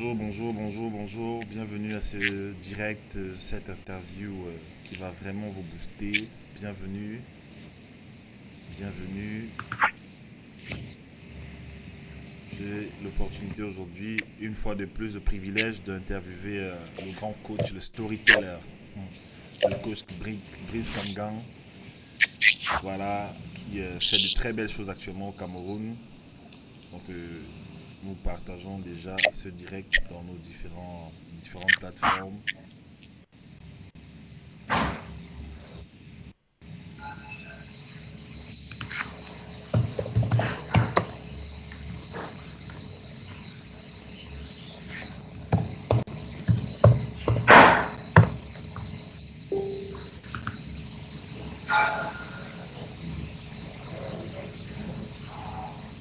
bonjour. Bienvenue à ce direct, cette interview qui va vraiment vous booster. Bienvenue, bienvenue. J'ai l'opportunité aujourd'hui, une fois de plus, le privilège d'interviewer le grand coach, le storyteller, le coach Brice Kamgang, voilà, qui fait de très belles choses actuellement au Cameroun. Donc, nous partageons déjà ce direct dans nos différentes plateformes.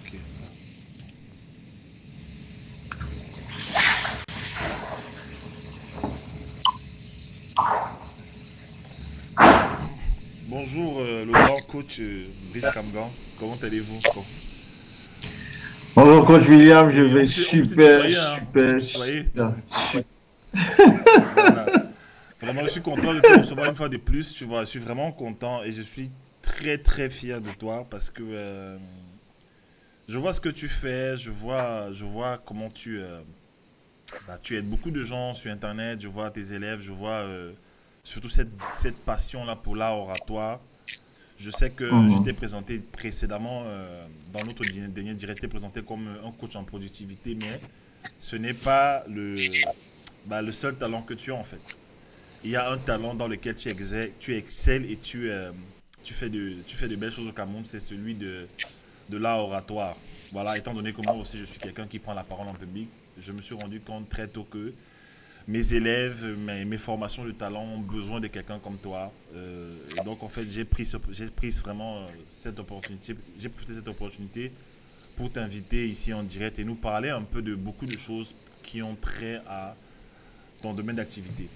Ok. Bonjour, le grand coach Brice Kamgan. Comment allez-vous? Bon. Bonjour coach William, je vais On peut se super, tutoyer, hein? On peut se super, tutoyer. super. Voilà. Vraiment, je suis content de te recevoir une fois de plus. Tu vois, je suis vraiment content et je suis très très fier de toi parce que je vois ce que tu fais, je vois comment tu aides beaucoup de gens sur Internet. Je vois tes élèves, je vois surtout cette passion-là pour l'art oratoire. Je sais que je t'ai Mhm. présenté précédemment dans notre dernier direct, je t'ai présenté comme un coach en productivité, mais ce n'est pas le seul talent que tu as en fait. Il y a un talent dans lequel tu excelles et tu fais de belles choses au Cameroun, c'est celui de l'art oratoire. Voilà, étant donné que moi aussi je suis quelqu'un qui prend la parole en public, je me suis rendu compte très tôt que mes élèves, mes formations de talent ont besoin de quelqu'un comme toi. Et donc en fait, j'ai pris vraiment cette opportunité, j'ai profité de cette opportunité pour t'inviter ici en direct et nous parler un peu de beaucoup de choses qui ont trait à ton domaine d'activité.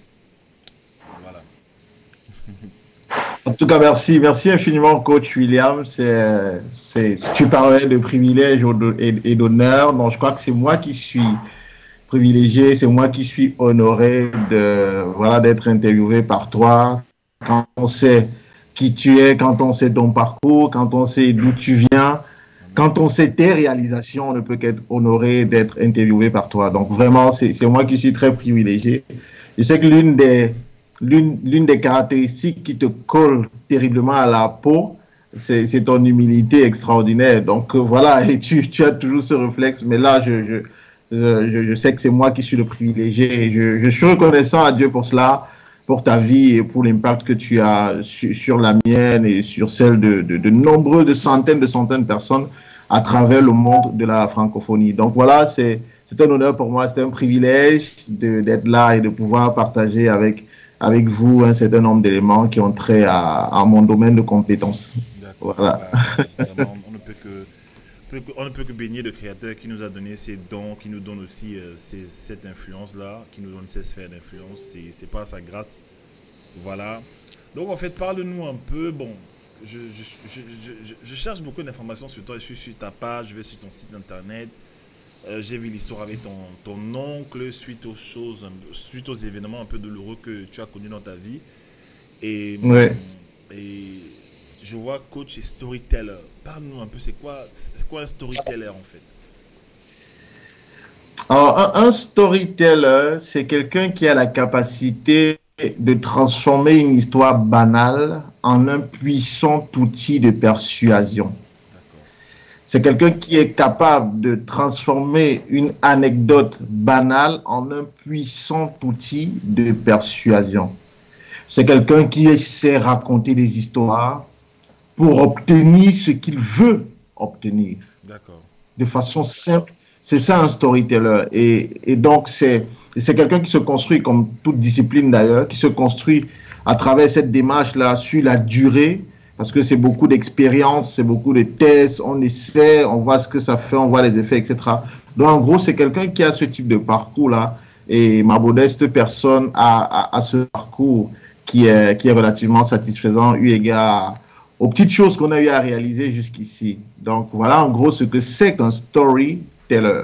Voilà. En tout cas, merci, merci infiniment coach William. Tu parlais de privilèges et d'honneur. Donc je crois que c'est moi qui suis privilégié, c'est moi qui suis honoré de, voilà, d'être interviewé par toi. Quand on sait qui tu es, quand on sait ton parcours, quand on sait d'où tu viens, Mhm. quand on sait tes réalisations, on ne peut qu'être honoré d'être interviewé par toi. Donc vraiment, c'est moi qui suis très privilégié. Je sais que l'une des caractéristiques qui te colle terriblement à la peau, c'est ton humilité extraordinaire. Donc voilà, et tu as toujours ce réflexe, mais là, je sais que c'est moi qui suis le privilégié et je suis reconnaissant à Dieu pour cela, pour ta vie et pour l'impact que tu as sur la mienne et sur celle de nombreux, de centaines de personnes à travers le monde de la francophonie. Donc voilà, c'est un honneur pour moi, c'est un privilège d'être là et de pouvoir partager avec vous un certain nombre d'éléments qui ont trait à mon domaine de compétences. D'accord. Voilà. Bah, vraiment, on ne peut que bénir le Créateur qui nous a donné ces dons, qui nous donne aussi cette influence-là, qui nous donne cette sphère d'influence. C'est par sa grâce. Voilà. Donc, en fait, parle-nous un peu. Bon, je cherche beaucoup d'informations sur toi. Je suis sur ta page, je vais sur ton site internet. J'ai vu l'histoire avec ton oncle suite aux événements un peu douloureux que tu as connus dans ta vie. Et, Ouais. et je vois coach et storyteller. Parle-nous un peu, c'est quoi un storyteller en fait? Alors, un storyteller, c'est quelqu'un qui a la capacité de transformer une histoire banale en un puissant outil de persuasion. D'accord. C'est quelqu'un qui est capable de transformer une anecdote banale en un puissant outil de persuasion. C'est quelqu'un qui sait raconter des histoires pour obtenir ce qu'il veut obtenir D'accord. de façon simple. C'est ça un storyteller. Et donc, c'est quelqu'un qui se construit, comme toute discipline d'ailleurs, qui se construit à travers cette démarche-là sur la durée, parce que c'est beaucoup d'expérience, c'est beaucoup de tests, on essaie, on voit ce que ça fait, on voit les effets, etc. Donc, en gros, c'est quelqu'un qui a ce type de parcours-là. Et ma modeste personne a ce parcours qui est relativement satisfaisant, eu égard aux petites choses qu'on a eu à réaliser jusqu'ici. Donc voilà en gros ce que c'est qu'un storyteller.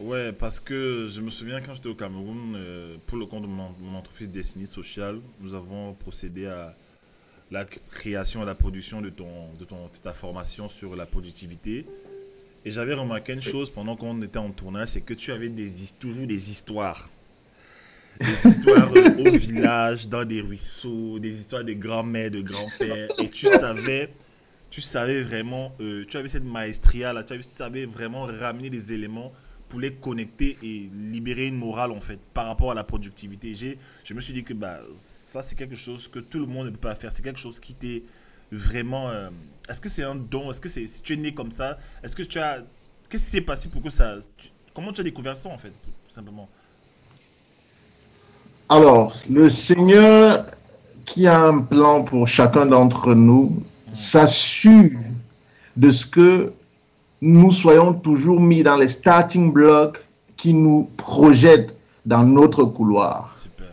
Ouais, parce que je me souviens quand j'étais au Cameroun, pour le compte de mon entreprise Destiny Social, nous avons procédé à la création et la production de ta formation sur la productivité. Et j'avais remarqué une chose pendant qu'on était en tournage, c'est que tu avais toujours des histoires. Des histoires au village, dans des ruisseaux, des histoires de grand-mères, de grands-pères. Et tu savais vraiment, tu avais cette maestria là, tu savais vraiment ramener des éléments pour les connecter et libérer une morale en fait par rapport à la productivité. Je me suis dit que bah, ça c'est quelque chose que tout le monde ne peut pas faire. C'est quelque chose qui t'est vraiment... est-ce que c'est un don? Est-ce que si tu es né comme ça? Est-ce que tu as... Qu'est-ce qui s'est passé pour que ça... comment tu as découvert ça en fait, tout simplement? Alors, le Seigneur qui a un plan pour chacun d'entre nous Hmm, s'assure de ce que nous soyons toujours mis dans les starting blocks qui nous projettent dans notre couloir. super.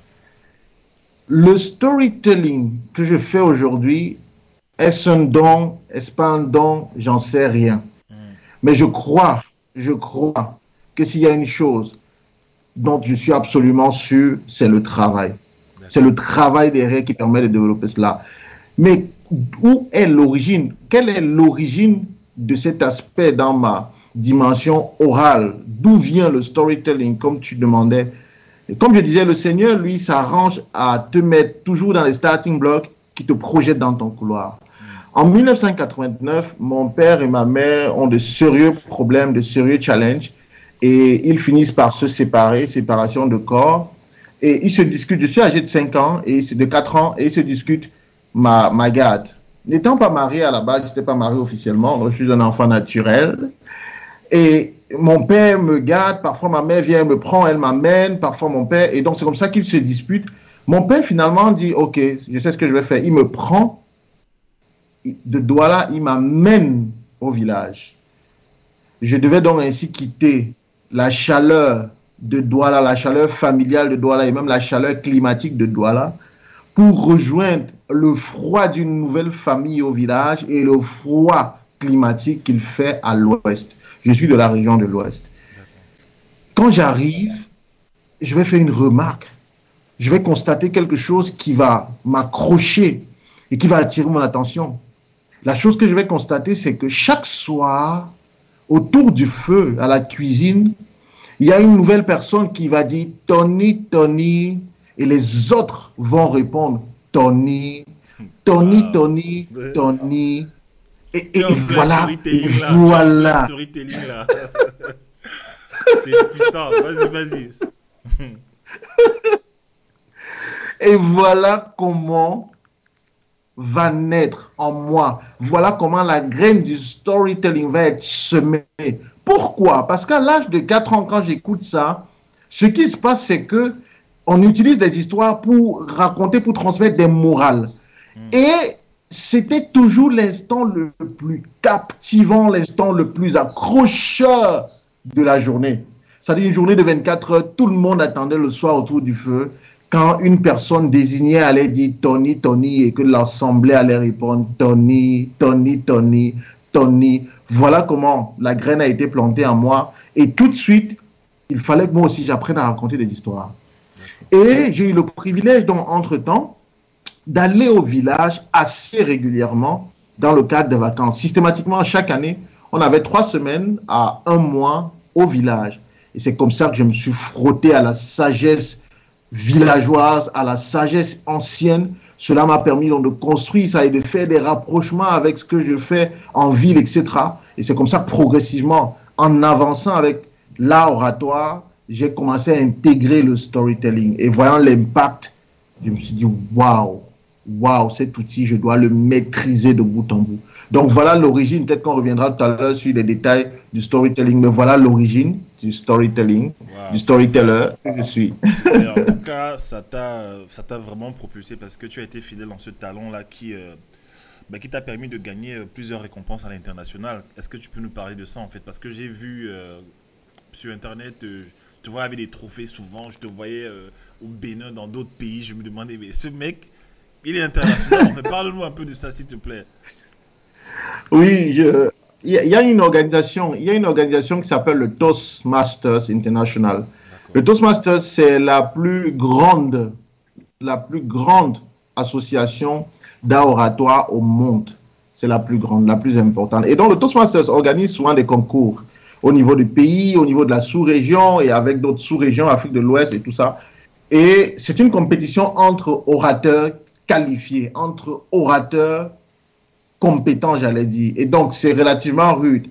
Le storytelling que je fais aujourd'hui, est-ce un don, est-ce pas un don, j'en sais rien. Hmm, Mais je crois que s'il y a une chose dont je suis absolument sûr, c'est le travail. C'est d'accord. le travail derrière qui permet de développer cela. Mais où est l'origine? Quelle est l'origine de cet aspect dans ma dimension orale? D'où vient le storytelling, comme tu demandais? Et comme je disais, le Seigneur, lui, s'arrange à te mettre toujours dans les starting blocks qui te projettent dans ton couloir. Hmm, En 1989, mon père et ma mère ont de sérieux problèmes, de sérieux challenges, et ils finissent par se séparer, séparation de corps, et ils se discutent. Je suis âgé de 5 ans, et de 4 ans, et ils se discutent ma garde. N'étant pas marié à la base, je n'étais pas marié officiellement, donc je suis un enfant naturel, et mon père me garde, parfois ma mère vient me prend, elle m'amène, parfois mon père, et donc c'est comme ça qu'ils se disputent. Mon père finalement dit, ok, je sais ce que je vais faire. Il me prend de Douala, il m'amène au village. Je devais donc ainsi quitter la chaleur de Douala, la chaleur familiale de Douala et même la chaleur climatique de Douala pour rejoindre le froid d'une nouvelle famille au village et le froid climatique qu'il fait à l'ouest. Je suis de la région de l'ouest. d'accord. Quand j'arrive, je vais faire une remarque. Je vais constater quelque chose qui va m'accrocher et qui va attirer mon attention. La chose que je vais constater, c'est que chaque soir, autour du feu, à la cuisine, il y a une nouvelle personne qui va dire Tony, Tony, et les autres vont répondre Tony, Tony, Waouh. Tony, Tony, Tu es en plein et storytelling là. Tu es en plein voilà. storytelling là. C'est puissant. Vas-y, vas-y. Et voilà comment va naître en moi. Voilà comment la graine du storytelling va être semée. Pourquoi? Parce qu'à l'âge de 4 ans, quand j'écoute ça, ce qui se passe, c'est que on utilise des histoires pour raconter, pour transmettre des morales. Hmm, Et c'était toujours l'instant le plus captivant, l'instant le plus accrocheur de la journée. C'est-à-dire une journée de 24 heures, tout le monde attendait le soir autour du feu quand une personne désignée allait dire Tony, Tony, et que l'assemblée allait répondre Tony, Tony, Tony, Tony. Voilà comment la graine a été plantée en moi. Et tout de suite, il fallait que moi aussi j'apprenne à raconter des histoires. d'accord. Et j'ai eu le privilège, donc, entre-temps, d'aller au village assez régulièrement dans le cadre de vacances. Systématiquement, chaque année, on avait 3 semaines à un mois au village. Et c'est comme ça que je me suis frotté à la sagesse villageoise, à la sagesse ancienne. Cela m'a permis donc de construire ça et de faire des rapprochements avec ce que je fais en ville, etc. Et c'est comme ça que progressivement, en avançant avec l'art oratoire, j'ai commencé à intégrer le storytelling. Et voyant l'impact, je me suis dit, waouh, waouh, cet outil, je dois le maîtriser de bout en bout. Donc voilà l'origine, peut-être qu'on reviendra tout à l'heure sur les détails du storytelling, mais voilà l'origine du storytelling, du Waouh, super. storyteller que je suis. Super. En tout cas, ça t'a vraiment propulsé parce que tu as été fidèle dans ce talent-là qui t'a permis de gagner plusieurs récompenses à l'international. Est-ce que tu peux nous parler de ça en fait? Parce que j'ai vu sur Internet, je te voyais avec des trophées souvent, je te voyais au Bénin, dans d'autres pays. Je me demandais, mais ce mec, il est international. En fait, parle-nous un peu de ça, s'il te plaît. Oui, il y a une organisation qui s'appelle le Toastmasters International. Le Toastmasters, c'est la plus grande association d'art oratoire au monde. C'est la plus grande, la plus importante. Et donc, le Toastmasters organise souvent des concours au niveau du pays, au niveau de la sous-région et avec d'autres sous-régions, Afrique de l'Ouest et tout ça. Et c'est une compétition entre orateurs qualifiés, entre orateurs compétents, j'allais dire. Et donc, c'est relativement rude.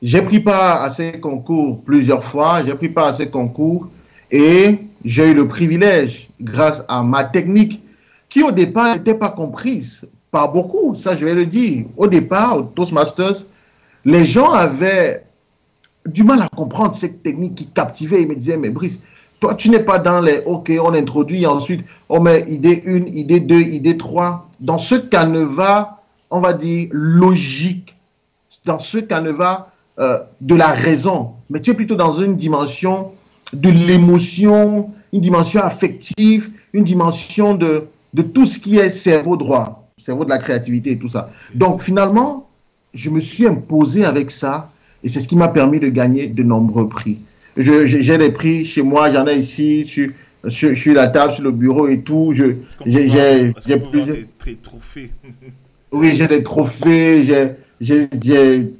J'ai pris part à ces concours plusieurs fois. J'ai pris part à ces concours et j'ai eu le privilège, grâce à ma technique, qui au départ n'était pas comprise par beaucoup. Ça, je vais le dire. Au départ, au Toastmasters, les gens avaient du mal à comprendre cette technique qui captivait. Ils me disaient, mais Brice, toi, tu n'es pas dans les OK, on introduit, ensuite on met idée 1, idée 2, idée 3. Dans ce canevas, on va dire, logique, dans ce canevas de la raison. Mais tu es plutôt dans une dimension de l'émotion, une dimension affective, une dimension de tout ce qui est cerveau droit, cerveau de la créativité et tout ça. Donc finalement, je me suis imposé avec ça et c'est ce qui m'a permis de gagner de nombreux prix. J'ai des prix chez moi, j'en ai ici, sur la table, sur le bureau et tout. J'ai plusieurs trophées. Oui, j'ai des trophées, j'ai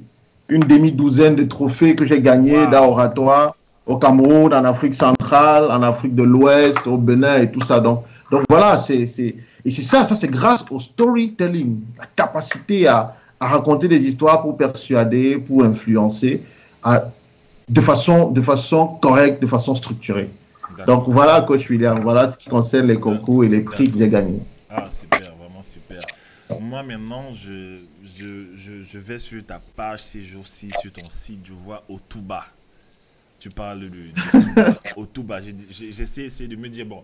une demi-douzaine de trophées que j'ai gagnés d'art oratoire au Cameroun, en Afrique centrale, en Afrique de l'Ouest, au Bénin et tout ça. Donc voilà, c'est ça c'est grâce au storytelling, la capacité à raconter des histoires pour persuader, pour influencer, de façon correcte, de façon structurée. Donc voilà, Coach William, voilà ce qui concerne les concours et les prix que j'ai gagnés. Ah, super, vraiment super. Moi, maintenant, je vais sur ta page ces jours-ci, sur ton site, je vois Otuba. Tu parles de Otuba. J'essaie de me dire, bon,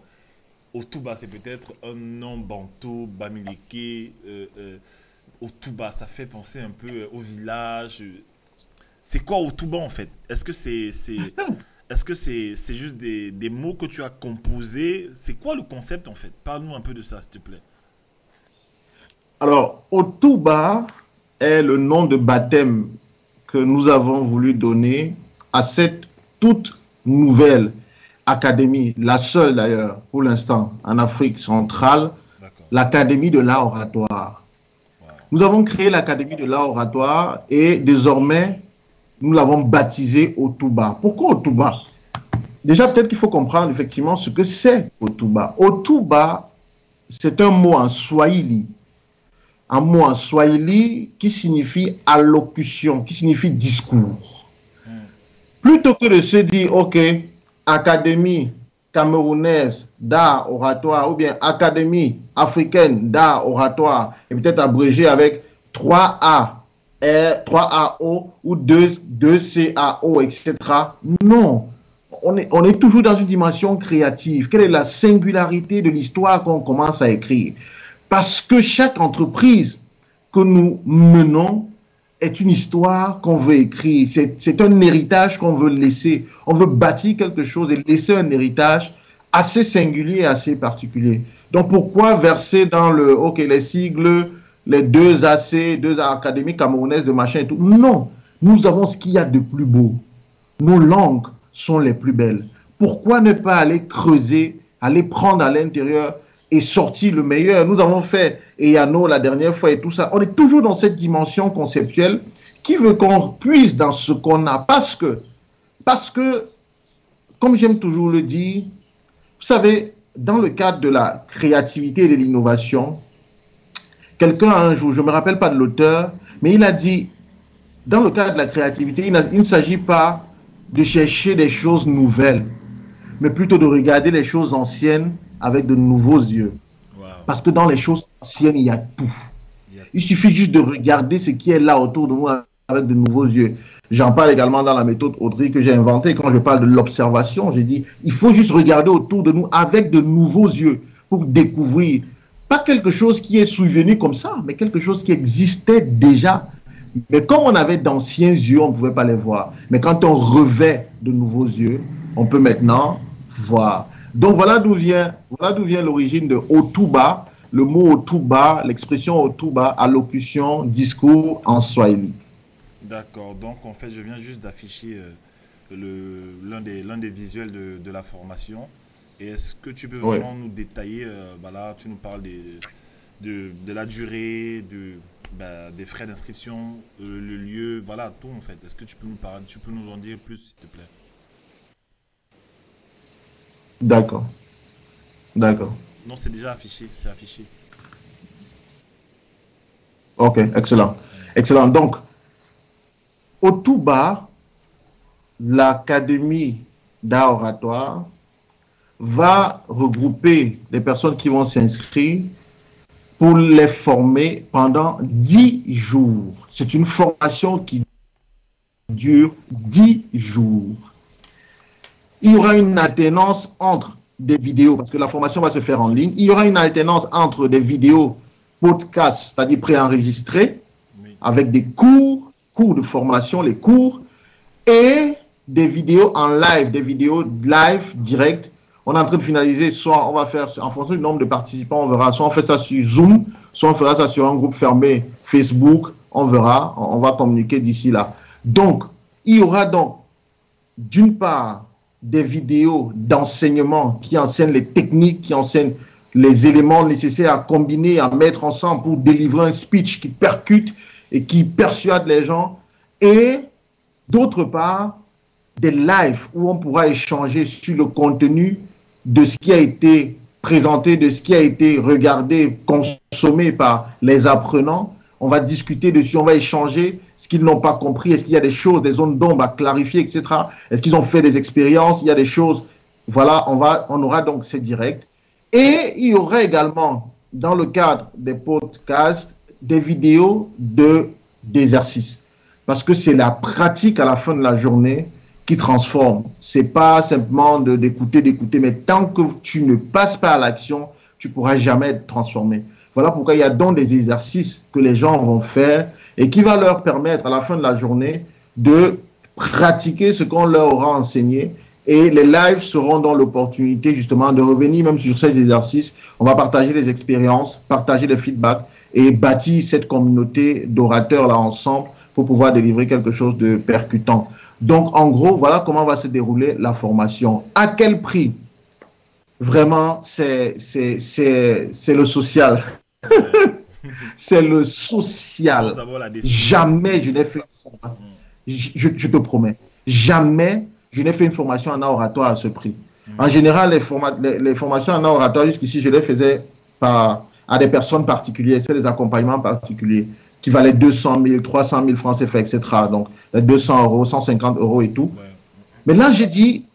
Otuba, c'est peut-être un nom bantou, bamileke. Otuba, ça fait penser un peu au village. C'est quoi Otuba en fait? Est-ce que c'est juste des mots que tu as composés? C'est quoi le concept en fait? Parle-nous un peu de ça, s'il te plaît. Alors, Otuba est le nom de baptême que nous avons voulu donner à cette toute nouvelle académie, la seule d'ailleurs pour l'instant en Afrique centrale, l'Académie de l'art oratoire. Wow. Nous avons créé l'Académie de l'art oratoire et désormais, nous l'avons baptisée Otuba. Pourquoi Otuba? Déjà, peut-être qu'il faut comprendre effectivement ce que c'est Otuba. Otuba, c'est un mot en swahili. Un mot en swahili qui signifie allocution, qui signifie discours. Plutôt que de se dire, OK, Académie camerounaise d'art oratoire ou bien Académie africaine d'art oratoire, et peut-être abrégé avec 3A, R, 3AO ou 2CAO, etc. Non, on est toujours dans une dimension créative. Quelle est la singularité de l'histoire qu'on commence à écrire? Parce que chaque entreprise que nous menons est une histoire qu'on veut écrire. C'est un héritage qu'on veut laisser. On veut bâtir quelque chose et laisser un héritage assez singulier et assez particulier. Donc pourquoi verser dans les sigles, les 2AC, 2 académies camerounaises de machin et tout? Non, nous avons ce qu'il y a de plus beau. Nos langues sont les plus belles. Pourquoi ne pas aller creuser, aller prendre à l'intérieur et sortir le meilleur? Nous avons fait Eyano la dernière fois et tout ça. On est toujours dans cette dimension conceptuelle qui veut qu'on puise dans ce qu'on a. Parce que, comme j'aime toujours le dire, vous savez, dans le cadre de la créativité et de l'innovation, quelqu'un un jour, je ne me rappelle pas de l'auteur, mais il a dit, dans le cadre de la créativité, il ne s'agit pas de chercher des choses nouvelles, mais plutôt de regarder les choses anciennes avec de nouveaux yeux. Wow. Parce que dans les choses anciennes, il y a tout. Il suffit juste de regarder ce qui est là autour de nous avec de nouveaux yeux. J'en parle également dans la méthode Audrey que j'ai inventée. Quand je parle de l'observation, j'ai dit, il faut juste regarder autour de nous avec de nouveaux yeux pour découvrir, pas quelque chose qui est souvenu comme ça, mais quelque chose qui existait déjà. Mais comme on avait d'anciens yeux, on ne pouvait pas les voir. Mais quand on revêt de nouveaux yeux, on peut maintenant voir. Donc voilà d'où vient l'origine de Otuba, le mot Otuba, l'expression Otuba, allocution, discours en swahili. D'accord. Donc, en fait, je viens juste d'afficher l'un des visuels de la formation. Et est-ce que tu peux Oui. vraiment nous détailler, bah là, tu nous parles de la durée, des frais d'inscription, le lieu, voilà, tout en fait. Est-ce que tu peux nous parler, tu peux nous en dire plus, s'il te plaît? D'accord. D'accord. Non, c'est déjà affiché, c'est affiché. OK, excellent. Excellent. Donc, au tout bas, l'Académie d'art oratoire va regrouper les personnes qui vont s'inscrire pour les former pendant 10 jours. C'est une formation qui dure 10 jours. Il y aura une alternance entre des vidéos, parce que la formation va se faire en ligne. Il y aura une alternance entre des vidéos podcasts, c'est-à-dire préenregistrées, Oui. avec des cours de formation, les cours, et des vidéos en live, des vidéos live direct. On est en train de finaliser, soit on va faire, en fonction du nombre de participants, on verra, soit on fait ça sur Zoom, soit on fera ça sur un groupe fermé Facebook, on verra, on va communiquer d'ici là. Donc, il y aura donc, d'une part, des vidéos d'enseignement qui enseignent les techniques, qui enseignent les éléments nécessaires à combiner, à mettre ensemble pour délivrer un speech qui percute et qui persuade les gens. Et d'autre part, des lives où on pourra échanger sur le contenu de ce qui a été présenté, de ce qui a été regardé, consommé par les apprenants. On va discuter dessus, on va échanger ce qu'ils n'ont pas compris. Est-ce qu'il y a des choses, des zones d'ombre à clarifier, etc. Est-ce qu'ils ont fait des expériences? Il y a des choses. Voilà, on aura donc ces directs. Et il y aura également, dans le cadre des podcasts, des vidéos d'exercices. Parce que c'est la pratique à la fin de la journée qui transforme. C'est pas simplement d'écouter, mais tant que tu ne passes pas à l'action, tu pourras jamais être transformé. Voilà pourquoi il y a donc des exercices que les gens vont faire et qui va leur permettre à la fin de la journée de pratiquer ce qu'on leur aura enseigné. Et les lives seront dans l'opportunité justement de revenir même sur ces exercices. On va partager les expériences, partager les feedbacks et bâtir cette communauté d'orateurs là ensemble pour pouvoir délivrer quelque chose de percutant. Donc, en gros, voilà comment va se dérouler la formation. À quel prix? Vraiment, c'est le social. C'est le social. Jamais je n'ai fait une formation. Je te promets. Jamais je n'ai fait une formation en oratoire à ce prix. En général, les formations en oratoire, jusqu'ici, je les faisais à des personnes particulières. C'est des accompagnements particuliers qui valaient 200 000, 300 000 francs CFA, etc. Donc, 200 euros, 150 euros et tout. Mais là, j'ai dit,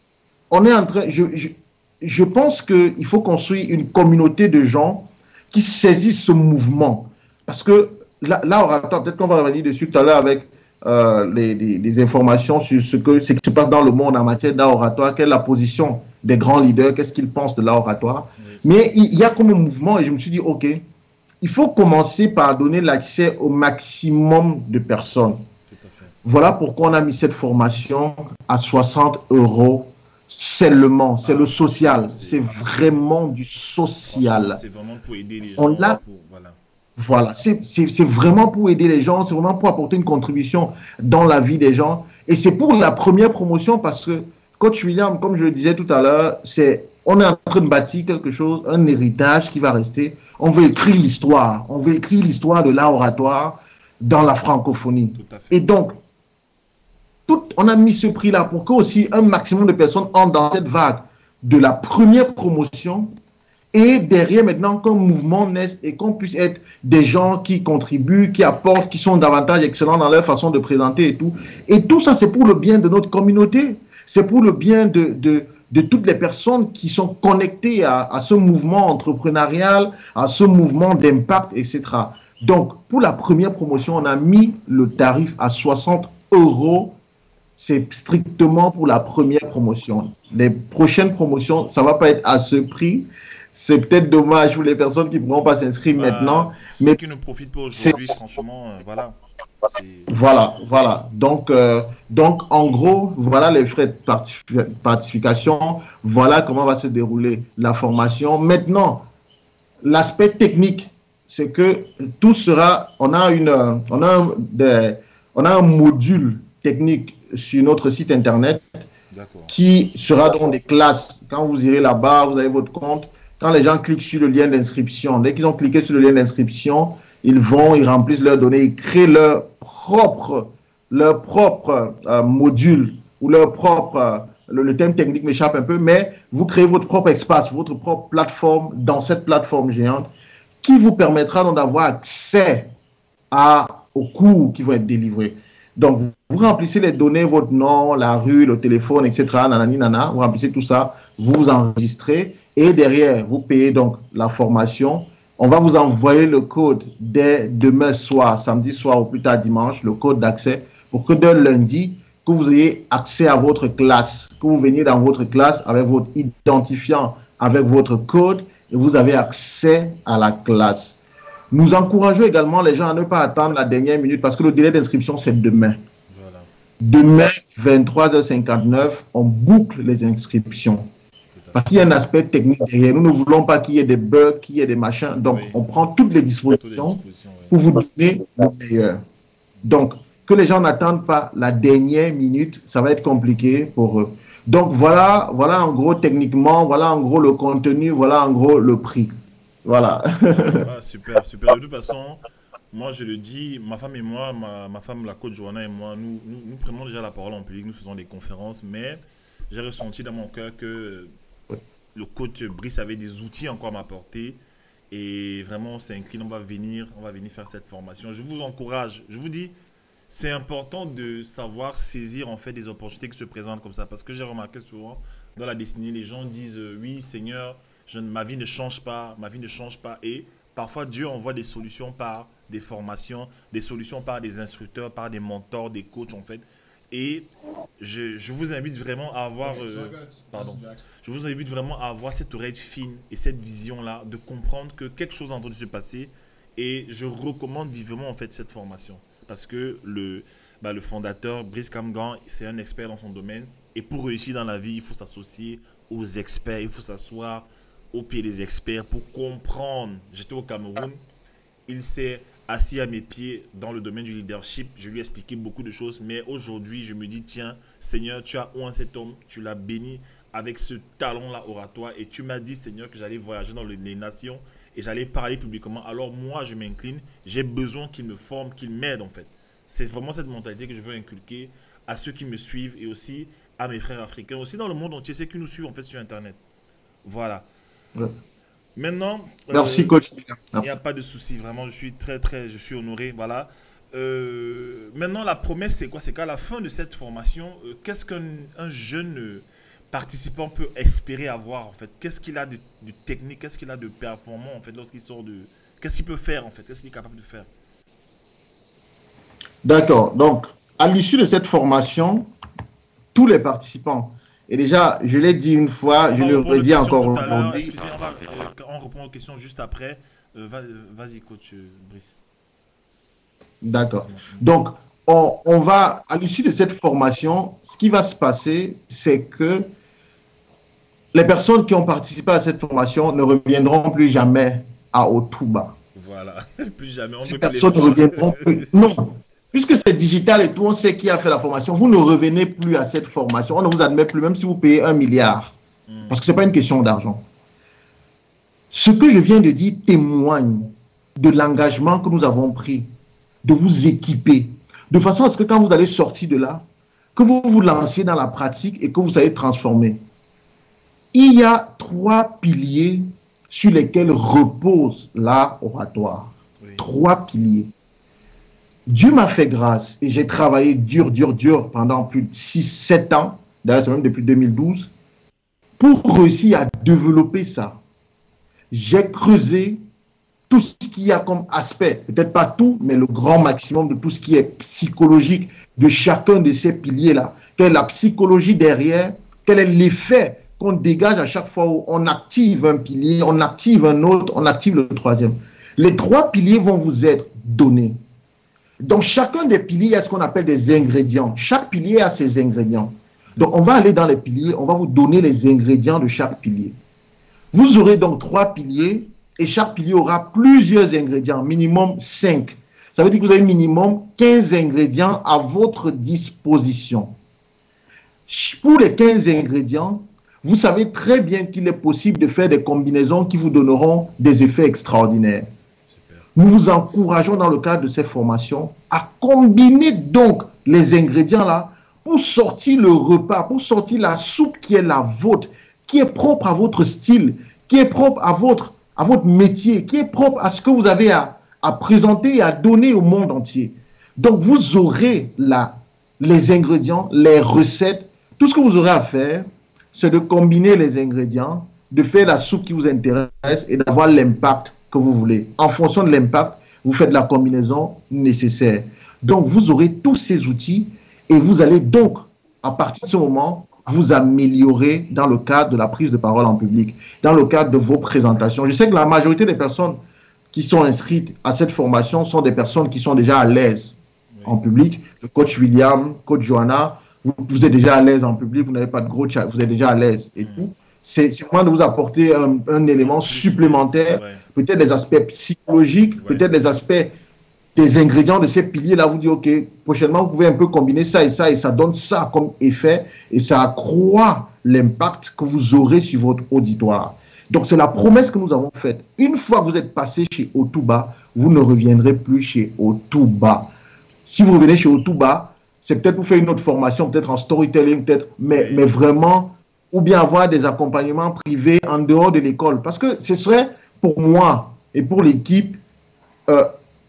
on est en train, je pense qu'il faut construire une communauté de gens qui saisissent ce mouvement. Parce que là, oratoire, peut-être qu'on va revenir dessus tout à l'heure avec les informations sur ce qui se passe dans le monde en matière d'art oratoire, quelle est la position des grands leaders, qu'est-ce qu'ils pensent de l'art oratoire. Oui. Mais il y a comme un mouvement et je me suis dit, OK, il faut commencer par donner l'accès au maximum de personnes. Tout à fait. Voilà pourquoi on a mis cette formation à 60 euros seulement. C'est le social. C'est vraiment du social. C'est vraiment pour aider les gens. Voilà, c'est vraiment pour aider les gens, c'est vraiment pour apporter une contribution dans la vie des gens. Et c'est pour la première promotion parce que, Coach William, comme je le disais tout à l'heure, on est en train de bâtir quelque chose, un héritage qui va rester. On veut écrire l'histoire. On veut écrire l'histoire de l'art oratoire dans la francophonie. Tout à fait. Et donc, on a mis ce prix-là pour que aussi un maximum de personnes entrent dans cette vague de la première promotion. Et derrière, maintenant, qu'un mouvement naisse et qu'on puisse être des gens qui contribuent, qui apportent, qui sont davantage excellents dans leur façon de présenter et tout. Et tout ça, c'est pour le bien de notre communauté. C'est pour le bien de toutes les personnes qui sont connectées à ce mouvement entrepreneurial, à ce mouvement d'impact, etc. Donc, pour la première promotion, on a mis le tarif à 60 euros. C'est strictement pour la première promotion. Les prochaines promotions, ça ne va pas être à ce prix. C'est peut-être dommage pour les personnes qui ne pourront pas s'inscrire maintenant. Mais qui ne profitent pas aujourd'hui, franchement, voilà. Voilà. Donc, en gros, voilà les frais de participation. Voilà comment va se dérouler la formation. Maintenant, l'aspect technique, c'est que tout sera... On a on a un module technique sur notre site internet qui sera dans des classes. Quand vous irez là-bas, vous avez votre compte. Quand les gens cliquent sur le lien d'inscription, dès qu'ils ont cliqué sur le lien d'inscription, ils remplissent leurs données, ils créent leur propre module ou leur propre, le thème technique m'échappe un peu, mais vous créez votre propre espace, votre propre plateforme dans cette plateforme géante qui vous permettra d'avoir accès aux cours qui vont être délivrés. Donc, vous remplissez les données, votre nom, la rue, le téléphone, etc. Nanani, nana, vous remplissez tout ça, vous vous enregistrez et derrière, vous payez donc la formation. On va vous envoyer le code dès demain soir, samedi soir ou plus tard dimanche, le code d'accès pour que dès lundi, que vous ayez accès à votre classe, que vous veniez dans votre classe avec votre identifiant, avec votre code et vous avez accès à la classe. Nous encourageons également les gens à ne pas attendre la dernière minute parce que le délai d'inscription, c'est demain. Voilà. Demain, 23h59, on boucle les inscriptions. Parce qu'il y a un aspect technique derrière. Nous ne voulons pas qu'il y ait des bugs, qu'il y ait des machins. Donc, on prend toutes les dispositions pour vous donner le meilleur. Donc, que les gens n'attendent pas la dernière minute, ça va être compliqué pour eux. Donc, voilà en gros techniquement, voilà en gros le contenu, voilà en gros le prix. Voilà. Ah, super, super. De toute façon, moi je le dis, ma femme et moi, ma femme, la coach Johanna et moi, nous prenons déjà la parole en public, nous faisons des conférences, mais j'ai ressenti dans mon cœur que le coach Brice avait des outils encore à m'apporter et vraiment on s'incline, on va venir faire cette formation. Je vous encourage, je vous dis, c'est important de savoir saisir en fait des opportunités qui se présentent comme ça parce que j'ai remarqué souvent dans la destinée, les gens disent oui Seigneur, ma vie ne change pas, et parfois Dieu envoie des solutions par des formations, des solutions par des instructeurs, par des mentors, des coachs en fait. Et je vous invite vraiment à avoir, je vous invite vraiment à avoir cette oreille fine et cette vision-là de comprendre que quelque chose est en train de se passer. Et je recommande vivement en fait cette formation parce que le fondateur Brice Kamgan, c'est un expert dans son domaine. Et pour réussir dans la vie, il faut s'associer aux experts, il faut s'asseoir au pied des experts pour comprendre. J'étais au Cameroun, il s'est assis à mes pieds dans le domaine du leadership. Je lui ai expliqué beaucoup de choses, mais aujourd'hui, je me dis, tiens, Seigneur, tu as oint cet homme, tu l'as béni avec ce talent-là oratoire et tu m'as dit, Seigneur, que j'allais voyager dans les nations et j'allais parler publiquement. Alors moi, je m'incline, j'ai besoin qu'il me forme, qu'il m'aide en fait. C'est vraiment cette mentalité que je veux inculquer à ceux qui me suivent et aussi à mes frères africains, aussi dans le monde entier, ceux qui nous suivent en fait sur Internet. Voilà. Ouais. Maintenant, merci coach. Il n'y a pas de souci, vraiment, je suis honoré. Voilà. Maintenant, la promesse, c'est quoi? C'est qu'à la fin de cette formation, qu'est-ce qu'un jeune participant peut espérer avoir en fait? Qu'est-ce qu'il a de technique, qu'est-ce qu'il a de performant en fait lorsqu'il sort de... Qu'est-ce qu'il peut faire en fait? Qu'est-ce qu'il est capable de faire? D'accord. Donc, à l'issue de cette formation, tous les participants, et déjà, je l'ai dit une fois, je le redis encore aujourd'hui. On reprend aux questions juste après. Vas-y, coach Brice. D'accord. Donc, on va, à l'issue de cette formation, ce qui va se passer, c'est que les personnes qui ont participé à cette formation ne reviendront plus jamais à Otuba. Voilà, plus jamais. Ces personnes ne reviendront plus. Non. Puisque c'est digital et tout, on sait qui a fait la formation. Vous ne revenez plus à cette formation. On ne vous admet plus, même si vous payez 1 milliard. Parce que ce n'est pas une question d'argent. Ce que je viens de dire témoigne de l'engagement que nous avons pris de vous équiper, de façon à ce que quand vous allez sortir de là, que vous vous lanciez dans la pratique et que vous allez transformer. Il y a 3 piliers sur lesquels repose l'art oratoire. Oui. 3 piliers. Dieu m'a fait grâce et j'ai travaillé dur pendant plus de 6-7 ans, d'ailleurs c'est même depuis 2012, pour réussir à développer ça. J'ai creusé tout ce qu'il y a comme aspect, peut-être pas tout, mais le grand maximum de tout ce qui est psychologique de chacun de ces piliers-là. Quelle est la psychologie derrière? Quel est l'effet qu'on dégage à chaque fois où on active un pilier, on active un autre, on active le 3e? Les 3 piliers vont vous être donnés. Dans chacun des piliers, il y a ce qu'on appelle des ingrédients. Chaque pilier a ses ingrédients. Donc, on va aller dans les piliers, on va vous donner les ingrédients de chaque pilier. Vous aurez donc 3 piliers et chaque pilier aura plusieurs ingrédients, minimum 5. Ça veut dire que vous avez minimum 15 ingrédients à votre disposition. Pour les 15 ingrédients, vous savez très bien qu'il est possible de faire des combinaisons qui vous donneront des effets extraordinaires. Super. Nous vous encourageons dans le cadre de ces formations à combiner donc les ingrédients là pour sortir le repas, pour sortir la soupe qui est la vôtre, qui est propre à votre style, qui est propre à votre métier, qui est propre à ce que vous avez à présenter et à donner au monde entier. Donc, vous aurez là les ingrédients, les recettes. Tout ce que vous aurez à faire, c'est de combiner les ingrédients, de faire la soupe qui vous intéresse et d'avoir l'impact que vous voulez. En fonction de l'impact, vous faites la combinaison nécessaire. Donc, vous aurez tous ces outils et vous allez donc, à partir de ce moment, vous améliorer dans le cadre de la prise de parole en public, dans le cadre de vos présentations. Je sais que la majorité des personnes qui sont inscrites à cette formation sont des personnes qui sont déjà à l'aise en public. Le coach William, coach Johanna, vous êtes déjà à l'aise en public, vous n'avez pas de gros chat, vous êtes déjà à l'aise et tout. C'est vraiment de vous apporter un élément supplémentaire, peut-être des aspects psychologiques, peut-être des aspects des ingrédients de ces piliers-là. Vous dites, OK, prochainement, vous pouvez un peu combiner ça et ça donne ça comme effet et ça accroît l'impact que vous aurez sur votre auditoire. Donc, c'est la promesse que nous avons faite. Une fois que vous êtes passé chez Otouba, vous ne reviendrez plus chez Otouba. Si vous revenez chez Otouba, c'est peut-être pour faire une autre formation, peut-être en storytelling, peut-être, mais vraiment, ou bien avoir des accompagnements privés en dehors de l'école. Parce que ce serait, pour moi et pour l'équipe,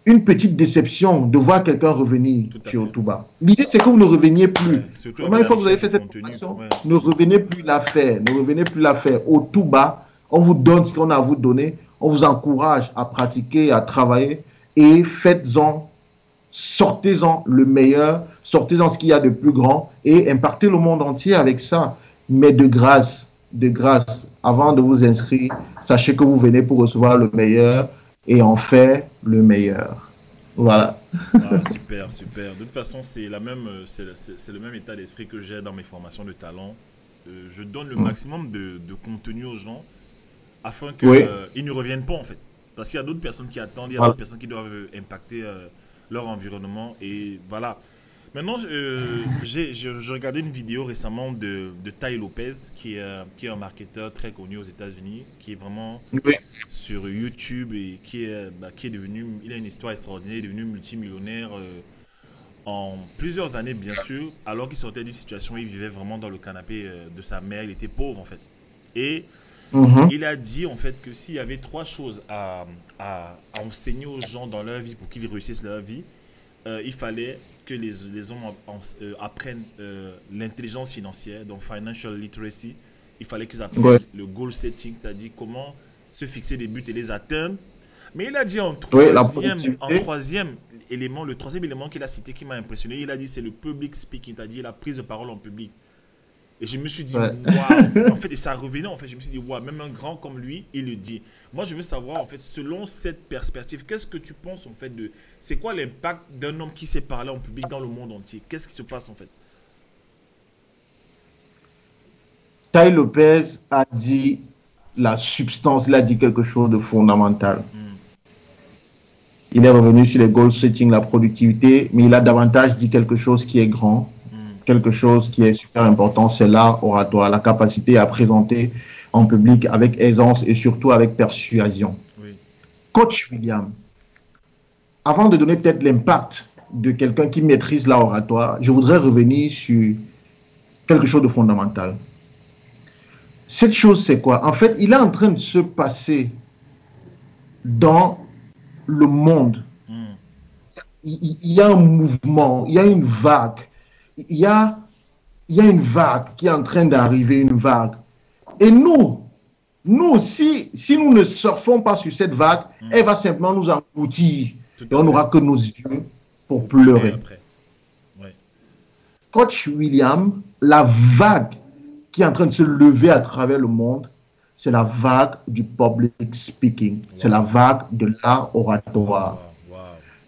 une petite déception de voir quelqu'un revenir chez Otouba. L'idée, c'est que vous ne reveniez plus. Une fois que vous avez fait cette formation, ne revenez plus la faire. Ne revenez plus la faire. Otouba, on vous donne ce qu'on a à vous donner. On vous encourage à pratiquer, à travailler et faites-en, sortez-en le meilleur, sortez-en ce qu'il y a de plus grand et impactez le monde entier avec ça. Mais de grâce, avant de vous inscrire, sachez que vous venez pour recevoir le meilleur et en faire le meilleur. Voilà. Ah, super, super. De toute façon, c'est le même état d'esprit que j'ai dans mes formations de talent. Je donne le maximum de contenu aux gens afin qu'ils ne reviennent pas en fait. Parce qu'il y a d'autres personnes qui attendent, il y a d'autres personnes qui doivent impacter leur environnement et voilà. Maintenant, j'ai regardé une vidéo récemment de Tai Lopez, qui est un marketeur très connu aux États-Unis, qui est vraiment sur YouTube et qui est devenu, il a une histoire extraordinaire, il est devenu multimillionnaire en plusieurs années, bien sûr, alors qu'il sortait d'une situation où il vivait vraiment dans le canapé de sa mère, il était pauvre en fait. Et il a dit en fait que s'il y avait 3 choses à enseigner aux gens dans leur vie pour qu'ils réussissent leur vie, il fallait que les hommes apprennent l'intelligence financière, donc financial literacy. Il fallait qu'ils apprennent le goal setting, c'est-à-dire comment se fixer des buts et les atteindre. Mais il a dit en troisième élément, le troisième élément qu'il a cité qui m'a impressionné, il a dit c'est le public speaking, c'est-à-dire la prise de parole en public. Et je me suis dit, waouh, en fait, et ça revenait, en fait, je me suis dit, waouh, même un grand comme lui, il le dit. Moi, je veux savoir, en fait, selon cette perspective, qu'est-ce que tu penses, en fait, c'est quoi l'impact d'un homme qui sait parler en public dans le monde entier? Qu'est-ce qui se passe, en fait? Tai Lopez a dit la substance, il a dit quelque chose de fondamental. Il est revenu sur les goal setting, la productivité, mais il a davantage dit quelque chose qui est grand. Quelque chose qui est super important, c'est l'art oratoire, la capacité à présenter en public avec aisance et surtout avec persuasion. Coach William, avant de donner peut-être l'impact de quelqu'un qui maîtrise l'art oratoire, je voudrais revenir sur quelque chose de fondamental. Cette chose, c'est quoi? En fait, il est en train de se passer dans le monde. Il y a un mouvement, il y a une vague. Il y a une vague qui est en train d'arriver, une vague. Et nous, si nous ne surfons pas sur cette vague, elle va simplement nous engloutir. Et on n'aura que nos yeux pour pleurer. Coach William, la vague qui est en train de se lever à travers le monde, c'est la vague du public speaking. C'est la vague de l'art oratoire.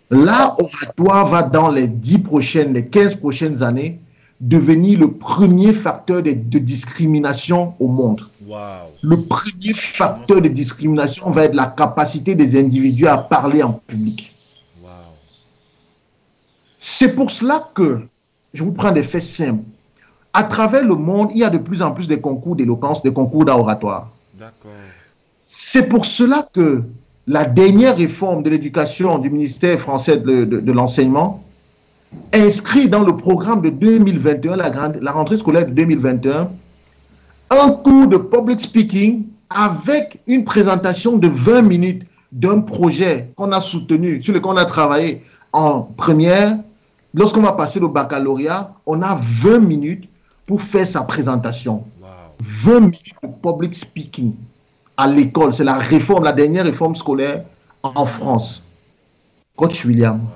L'art oratoire va dans les 15 prochaines années devenir le premier facteur de discrimination au monde. Le premier facteur de discrimination va être la capacité des individus à parler en public. C'est pour cela que, je vous prends des faits simples, à travers le monde, il y a de plus en plus de concours d'éloquence, des concours d'oratoire. D'accord. C'est pour cela que la dernière réforme de l'éducation du ministère français de l'enseignement inscrit dans le programme de 2021, la rentrée scolaire de 2021, un cours de public speaking avec une présentation de 20 minutes d'un projet qu'on a soutenu, sur lequel on a travaillé en première. Lorsqu'on va passer le baccalauréat, on a 20 minutes pour faire sa présentation. Wow. 20 minutes de public speaking à l'école. C'est la réforme, la dernière réforme scolaire en France. Coach William, Wow.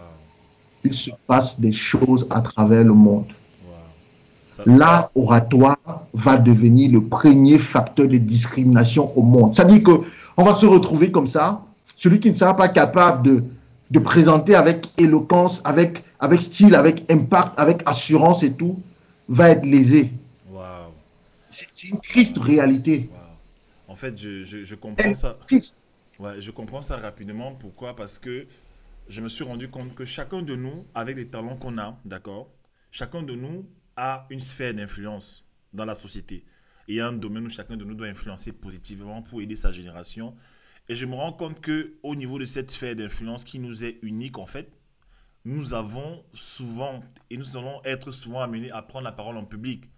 il se passe des choses à travers le monde. Wow. Ça- L'art oratoire va devenir le premier facteur de discrimination au monde. C'est-à-dire qu'on va se retrouver comme ça, celui qui ne sera pas capable de présenter avec éloquence, avec style, avec impact, avec assurance et tout, va être lésé. Wow. C'est une triste réalité. Wow. En fait, je comprends ça. Triste. Ouais, je comprends ça rapidement. Pourquoi? Parce que je me suis rendu compte que chacun de nous, avec les talents qu'on a, d'accord, chacun de nous a une sphère d'influence dans la société. Et il y a un domaine où chacun de nous doit influencer positivement pour aider sa génération. Et je me rends compte que au niveau de cette sphère d'influence qui nous est unique, en fait, nous avons souvent, et nous allons être souvent amenés à prendre la parole en public.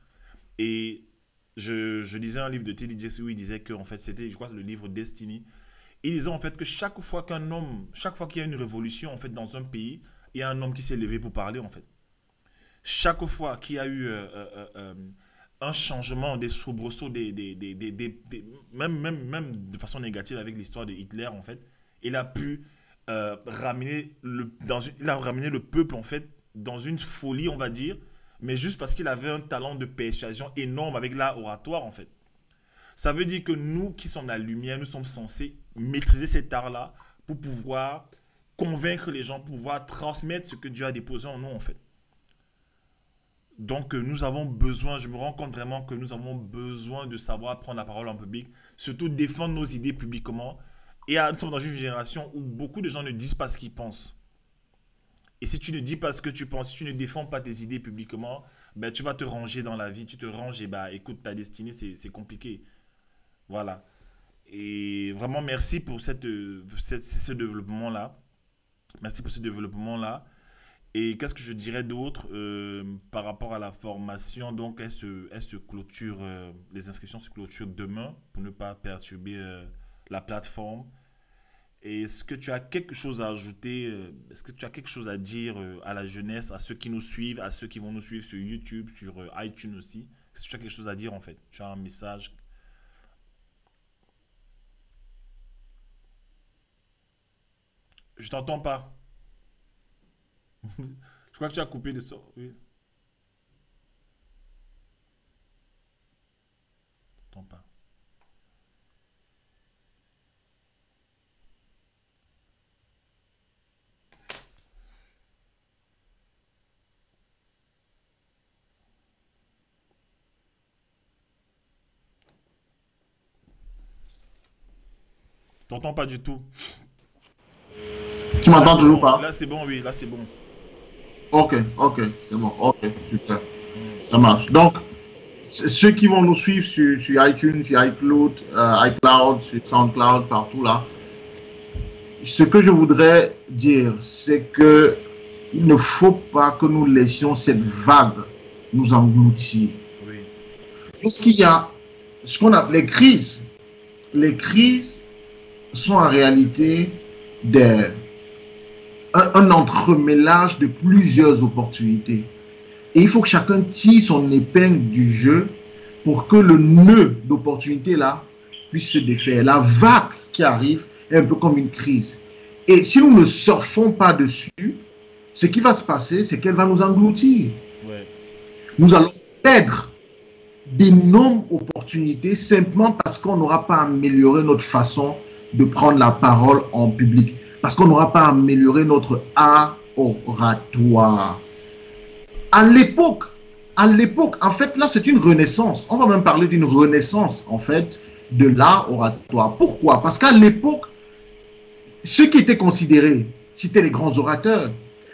Et je lisais un livre de T.D. Jakes où il disait que, en fait, c'était, je crois, le livre Destiny. Il disait en fait que chaque fois chaque fois qu'il y a une révolution en fait dans un pays, il y a un homme qui s'est levé pour parler en fait. Chaque fois qu'il y a eu un changement, des soubresauts, même de façon négative avec l'histoire de Hitler en fait, il a pu ramener il a ramené le peuple en fait dans une folie on va dire, mais juste parce qu'il avait un talent de persuasion énorme avec l'art oratoire en fait. Ça veut dire que nous qui sommes la lumière, nous sommes censés maîtriser cet art-là pour pouvoir convaincre les gens, pour pouvoir transmettre ce que Dieu a déposé en nous, en fait. Donc, nous avons besoin, je me rends compte vraiment que nous avons besoin de savoir prendre la parole en public, surtout défendre nos idées publiquement. Et nous sommes dans une génération où beaucoup de gens ne disent pas ce qu'ils pensent. Et si tu ne dis pas ce que tu penses, si tu ne défends pas tes idées publiquement, ben, tu vas te ranger dans la vie, tu te ranges et bah, écoute, ta destinée, c'est compliqué. Voilà. Et vraiment, merci pour ce développement-là. Merci pour ce développement-là. Et qu'est-ce que je dirais d'autre par rapport à la formation? Donc, elle se clôture, les inscriptions se clôturent demain pour ne pas perturber la plateforme. Et est-ce que tu as quelque chose à ajouter? Est-ce que tu as quelque chose à dire à la jeunesse, à ceux qui nous suivent, à ceux qui vont nous suivre sur YouTube, sur iTunes aussi? Est-ce que tu as quelque chose à dire en fait? Tu as un message? Je t'entends pas. Je crois que tu as coupé le son. Oui, je t'entends pas. Je t'entends pas du tout. Tu Là, m'entends c'est toujours bon. pas? Là, c'est bon, oui. Là, c'est bon. Ok, c'est bon. Ok, super. Hmm. Ça marche. Donc, ceux qui vont nous suivre sur iTunes, sur iCloud, sur SoundCloud, partout là, ce que je voudrais dire, c'est que il ne faut pas que nous laissions cette vague nous engloutir. Oui. Lorsqu'il y a ce qu'on appelle les crises sont en réalité un entremêlage de plusieurs opportunités. Et il faut que chacun tire son épingle du jeu pour que le nœud d'opportunité là puisse se défaire. La vague qui arrive est un peu comme une crise. Et si nous ne surfons pas dessus, ce qui va se passer, c'est qu'elle va nous engloutir. Ouais. Nous allons perdre d'énormes opportunités simplement parce qu'on n'aura pas amélioré notre façon de prendre la parole en public. Parce qu'on n'aura pas amélioré notre art oratoire. À l'époque, en fait, là, c'est une renaissance. On va même parler d'une renaissance, en fait, de l'art oratoire. Pourquoi? Parce qu'à l'époque, ceux qui étaient considérés, c'était les grands orateurs.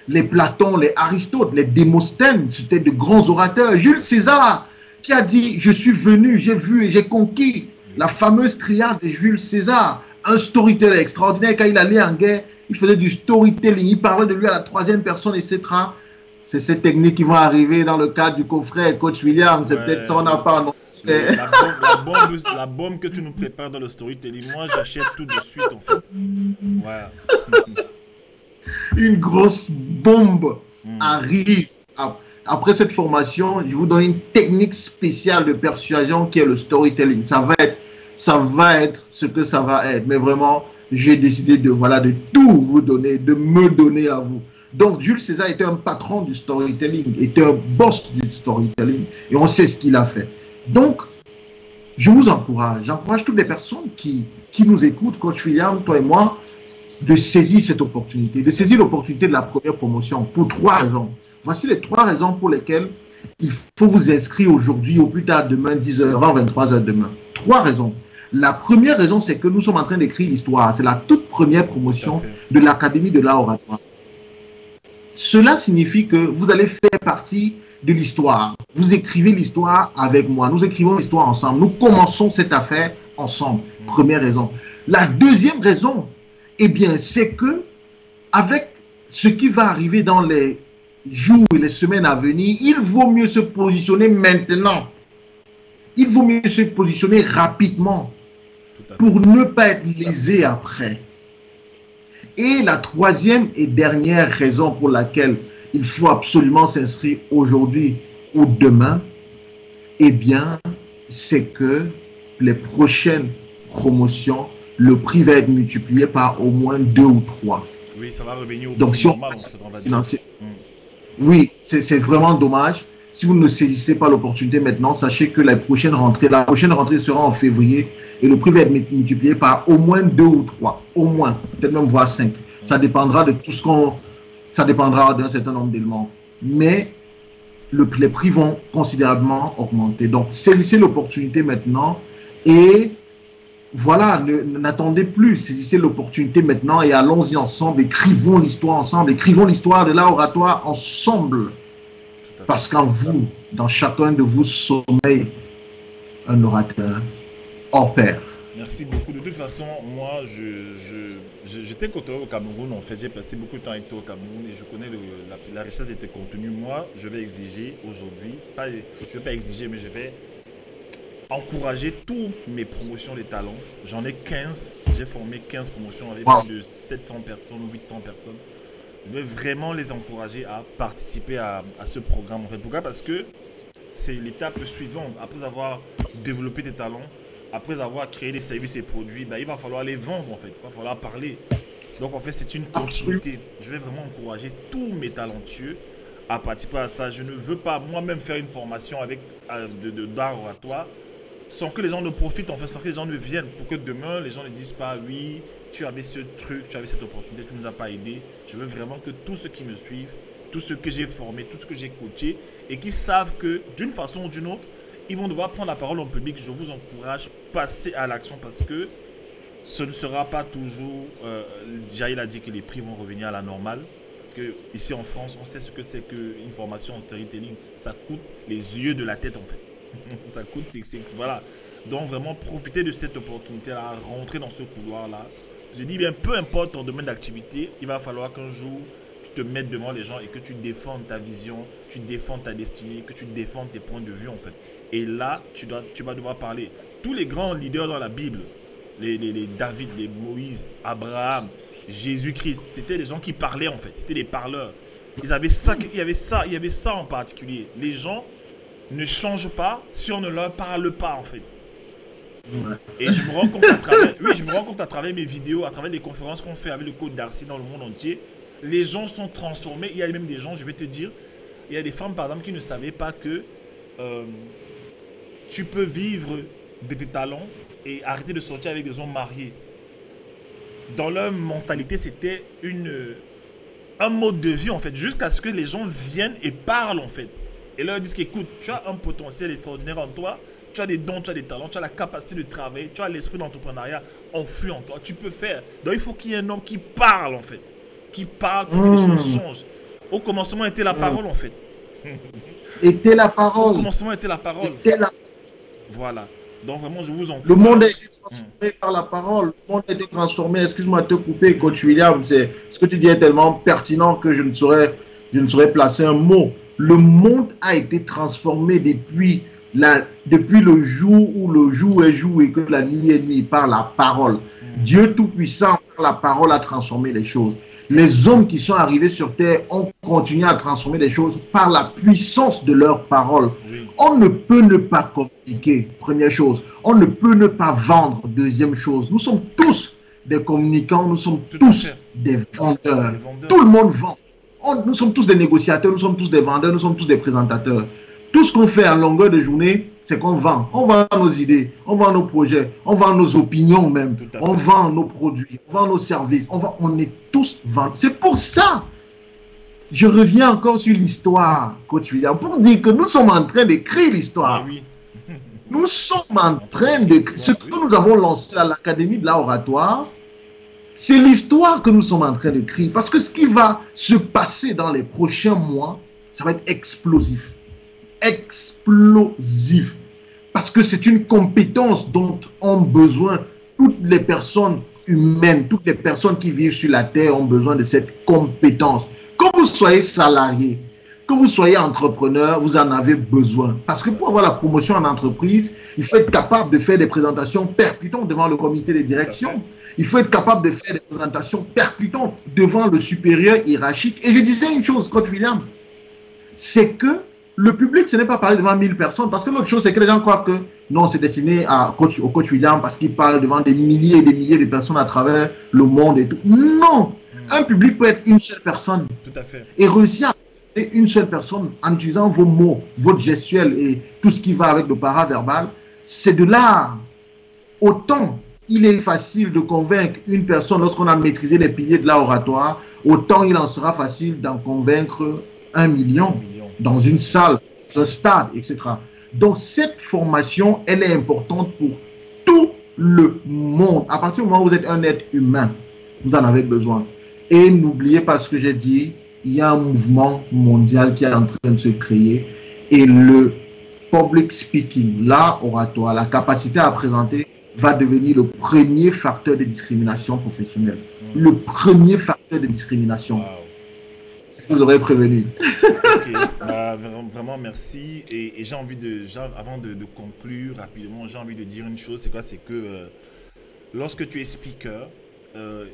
les Platon, les Aristote, les Démosthènes, c'était de grands orateurs. Jules César, qui a dit, je suis venu, j'ai vu et j'ai conquis. La fameuse triade de Jules César, un storyteller extraordinaire. Quand il allait en guerre, il faisait du storytelling, il parlait de lui à la troisième personne, etc. C'est ces techniques qui vont arriver dans le cadre du coffret Coach William. C'est peut-être ça, on n'a pas annoncé. La bombe que tu nous prépares dans le storytelling, moi j'achète tout de suite en fait. Voilà. Une grosse bombe arrive. Après cette formation, je vous donne une technique spéciale de persuasion qui est le storytelling. Ça va être ce que ça va être. Mais vraiment, j'ai décidé de tout vous donner, de me donner à vous. Donc, Jules César était un patron du storytelling, était un boss du storytelling. Et on sait ce qu'il a fait. Donc, je vous encourage. J'encourage toutes les personnes qui nous écoutent, Coach William, toi et moi, de saisir cette opportunité. De saisir l'opportunité de la première promotion pour 3 raisons. Voici les 3 raisons pour lesquelles il faut vous inscrire aujourd'hui, au plus tard demain, 10h, 23h demain. 3 raisons. La première raison, c'est que nous sommes en train d'écrire l'histoire. C'est la toute première promotion de l'Académie de l'art oratoire. Cela signifie que vous allez faire partie de l'histoire. Vous écrivez l'histoire avec moi. Nous écrivons l'histoire ensemble. Nous commençons cette affaire ensemble. Première raison. La deuxième raison, eh bien, c'est que avec ce qui va arriver dans les jours et les semaines à venir, il vaut mieux se positionner maintenant. Il vaut mieux se positionner rapidement pour ne pas être lésé après. Et la troisième et dernière raison pour laquelle il faut absolument s'inscrire aujourd'hui ou demain, eh bien, c'est que les prochaines promotions, le prix va être multiplié par au moins 2 ou 3. Oui, ça va revenir au Donc, prix si normal, on va dire. Oui, c'est vraiment dommage. Si vous ne saisissez pas l'opportunité maintenant, sachez que la prochaine rentrée sera en février et le prix va être multiplié par au moins 2 ou 3. Au moins, peut-être même voire 5. Ça dépendra de tout ce qu'on... Ça dépendra d'un certain nombre d'éléments. Mais les prix vont considérablement augmenter. Donc, saisissez l'opportunité maintenant et voilà, n'attendez plus. Saisissez l'opportunité maintenant et allons-y ensemble. Écrivons l'histoire ensemble. Écrivons l'histoire de l'art oratoire ensemble. Parce qu'en vous, dans chacun de vous, sommeille un orateur hors pair. Merci beaucoup. De toute façon, moi, j'étais côtoyé au Cameroun. En fait, j'ai passé beaucoup de temps avec toi au Cameroun et je connais la richesse de tes contenus. Moi, je vais exiger aujourd'hui, je ne vais pas exiger, mais je vais encourager toutes mes promotions des talents. J'en ai 15. J'ai formé 15 promotions avec plus de 700 personnes ou 800 personnes. Je vais vraiment les encourager à participer à ce programme. En fait. Pourquoi? Parce que c'est l'étape suivante. Après avoir développé des talents, après avoir créé des services et produits, il va falloir les vendre en fait. Il va falloir parler. Donc en fait, c'est une continuité. Je vais vraiment encourager tous mes talentueux à participer à ça. Je ne veux pas moi-même faire une formation avec d'art oratoire sans que les gens ne profitent, en fait, sans que les gens ne viennent, pour que demain, les gens ne disent pas, oui, tu avais ce truc, tu avais cette opportunité, tu ne nous as pas aidé. Je veux vraiment que tous ceux qui me suivent, tous ceux que j'ai formés, tous ceux que j'ai coachés, et qui savent que, d'une façon ou d'une autre, ils vont devoir prendre la parole en public. Je vous encourage, passer à l'action, parce que ce ne sera pas toujours... Jaïl a dit que les prix vont revenir à la normale. Parce que ici en France, on sait ce que c'est qu'une formation en storytelling. Ça coûte les yeux de la tête, en fait. Ça coûte, voilà. Donc vraiment, profitez de cette opportunité-là, rentrer dans ce couloir-là. Je dis bien, peu importe ton domaine d'activité, il va falloir qu'un jour, tu te mettes devant les gens et que tu défendes ta vision, tu défendes ta destinée, que tu défendes tes points de vue, en fait. Et là, tu vas devoir parler. Tous les grands leaders dans la Bible, les David, les Moïse, Abraham, Jésus-Christ, c'était des gens qui parlaient, en fait. C'était des parleurs. Ils avaient ça, il y avait ça en particulier. Les gens ne changent pas si on ne leur parle pas, en fait. Ouais. Et je me rends compte à travers mes vidéos, à travers les conférences qu'on fait avec le coach Darcy dans le monde entier, les gens sont transformés. Il y a même des gens, je vais te dire, il y a des femmes par exemple qui ne savaient pas que tu peux vivre de tes talents et arrêter de sortir avec des hommes mariés. Dans leur mentalité, c'était un mode de vie, en fait, jusqu'à ce que les gens viennent et parlent, en fait. Et leur disent qu'écoute, tu as un potentiel extraordinaire en toi, tu as des dons, tu as des talents, tu as la capacité de travailler, tu as l'esprit d'entrepreneuriat enfui en toi, tu peux faire. Donc il faut qu'il y ait un homme qui parle, en fait, qui parle pour que les choses changent. Au commencement était la parole, en fait. Était la Au parole. commencement était la parole. Était la... Voilà. Donc vraiment, je vous Le monde a encourage. été transformé par la parole. Le monde a été transformé. Excuse-moi de te couper, coach William. C'est ce que tu dis est tellement pertinent que je ne saurais placer un mot. Le monde a été transformé depuis le jour est jour et que la nuit est nuit par la parole. Dieu Tout-Puissant, par la parole, a transformé les choses. Les hommes qui sont arrivés sur terre ont continué à transformer les choses par la puissance de leur parole. Oui. On ne peut ne pas communiquer, première chose. On ne peut ne pas vendre, deuxième chose. Nous sommes tous des communicants, nous sommes tous des vendeurs. Tout le monde vend. Nous sommes tous des négociateurs, nous sommes tous des vendeurs, nous sommes tous des présentateurs. Tout ce qu'on fait à longueur de journée, c'est qu'on vend. On vend nos idées, on vend nos projets, on vend nos opinions même, on vend nos produits, on vend nos services. On est tous vendeurs. C'est pour ça, je reviens encore sur l'histoire, coach William, pour dire que nous sommes en train d'écrire l'histoire. Oui. Nous sommes en train d'écrire. Ce que nous avons lancé à l'Académie de l'art oratoire, c'est l'histoire que nous sommes en train d'écrire. Parce que ce qui va se passer dans les prochains mois, ça va être explosif. Explosif. Parce que c'est une compétence dont ont besoin toutes les personnes humaines, toutes les personnes qui vivent sur la terre ont besoin de cette compétence. Que vous soyez salarié, que vous soyez entrepreneur, vous en avez besoin. Parce que pour avoir la promotion en entreprise, il faut être capable de faire des présentations percutantes devant le comité de direction. Il faut être capable de faire des présentations percutantes devant le supérieur hiérarchique. Et je disais une chose, coach William, c'est que le public, ce n'est pas parler devant 1000 personnes. Parce que l'autre chose, c'est que les gens croient que non, c'est destiné au coach William parce qu'il parle devant des milliers et des milliers de personnes à travers le monde et tout. Non! Un public peut être une seule personne. Tout à fait. Et réussir à être une seule personne en utilisant vos mots, votre gestuelle et tout ce qui va avec le paraverbal, c'est de l'art. Autant il est facile de convaincre une personne lorsqu'on a maîtrisé les piliers de l'art oratoire, autant il en sera facile d'en convaincre 1 million dans une salle, dans un stade, etc. Donc cette formation, elle est importante pour tout le monde. À partir du moment où vous êtes un être humain, vous en avez besoin. Et n'oubliez pas ce que j'ai dit, il y a un mouvement mondial qui est en train de se créer et le public speaking, l'art oratoire, la capacité à présenter va devenir le premier facteur de discrimination professionnelle. Le premier facteur de discrimination. Wow. Je vous aurais prévenu. Ok, bah, vraiment merci. Et j'ai envie avant de conclure rapidement, j'ai envie de dire une chose, c'est quoi? C'est que lorsque tu es speaker,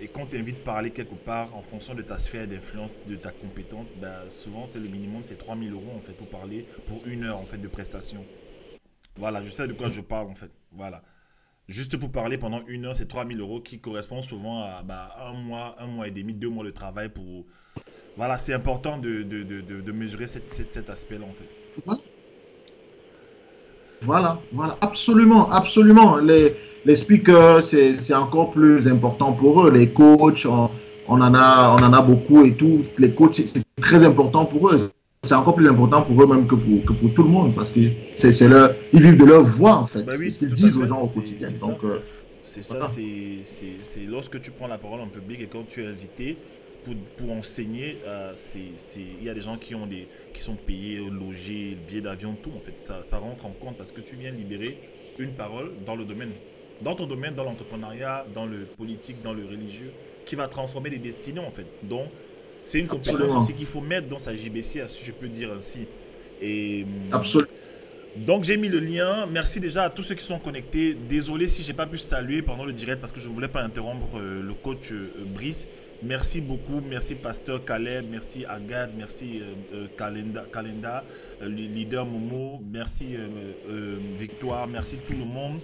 et qu'on t'invite à parler quelque part en fonction de ta sphère d'influence, de ta compétence, bah, souvent c'est le minimum, c'est 3 000 € en fait pour parler pour 1 heure en fait de prestation. Voilà, je sais de quoi je parle en fait. Voilà. Juste pour parler pendant 1 heure, c'est 3 000 € qui correspond souvent à 1 mois et demi, 2 mois de travail pour... Voilà, c'est important de mesurer cet aspect-là en fait. Voilà, absolument, absolument. Les speakers, c'est encore plus important pour eux. Les coachs, on en a beaucoup et tout. Les coachs, c'est très important pour eux. C'est encore plus important pour eux même que pour tout le monde parce que ils vivent de leur voix en fait. Bah oui, ce qu'ils disent aux gens au quotidien. Donc, c'est ça, c'est lorsque tu prends la parole en public et quand tu es invité pour enseigner, il y a des gens qui sont payés, logés, billets d'avion, tout en fait. Ça rentre en compte parce que tu viens libérer une parole dans le domaine. Dans ton domaine, dans l'entrepreneuriat, dans le politique, dans le religieux, qui va transformer des destinées en fait. Donc, c'est une compétence aussi qu'il faut mettre dans sa JBC, si je peux dire ainsi. Et, absolument. Donc, j'ai mis le lien. Merci déjà à tous ceux qui sont connectés. Désolé si je n'ai pas pu saluer pendant le direct parce que je ne voulais pas interrompre le coach Brice. Merci beaucoup. Merci Pasteur Caleb. Merci Agathe. Merci Kalenda, leader Momo. Merci Victoire. Merci tout le monde.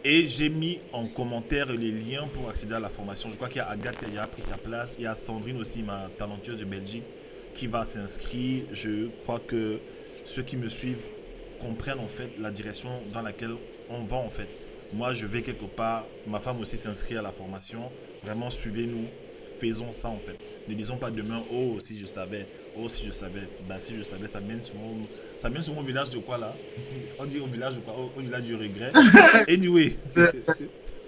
Et j'ai mis en commentaire les liens pour accéder à la formation. Je crois qu'il y a Agathe qui a pris sa place. Il y a Sandrine aussi, ma talentueuse de Belgique, qui va s'inscrire. Je crois que ceux qui me suivent comprennent en fait la direction dans laquelle on va en fait. Moi, je vais quelque part. Ma femme aussi s'inscrit à la formation. Vraiment, suivez-nous. Faisons ça en fait. Ne disons pas demain, oh, si je savais. Oh, si je savais. Bah, si je savais, ça mène souvent au village de quoi là? On dit au village de quoi? Au village du regret. Anyway.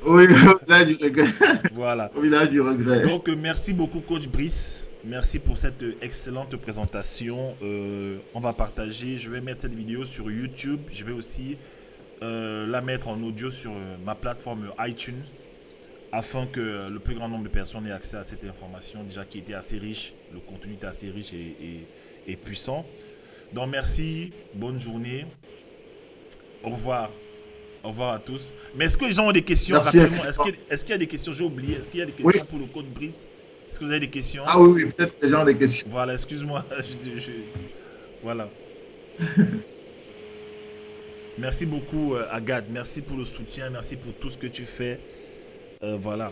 Oui, au village du regret. Voilà. Au village du regret. Donc, merci beaucoup, coach Brice. merci pour cette excellente présentation. On va partager, je vais mettre cette vidéo sur YouTube. Je vais aussi la mettre en audio sur ma plateforme iTunes afin que le plus grand nombre de personnes aient accès à cette information déjà qui était assez riche. Le contenu était assez riche et puissant. Donc merci, bonne journée. Au revoir. Au revoir à tous. Mais est-ce que les gens ont des questions? Rappelez-moi, est-ce qu'il y a des questions? J'ai oublié. Est-ce qu'il y a des questions pour le code Brice? Est-ce que vous avez des questions? Ah oui, peut-être que les gens ont des questions. Voilà, excuse-moi. Voilà. Merci beaucoup, Agathe. Merci pour le soutien. Merci pour tout ce que tu fais. Voilà.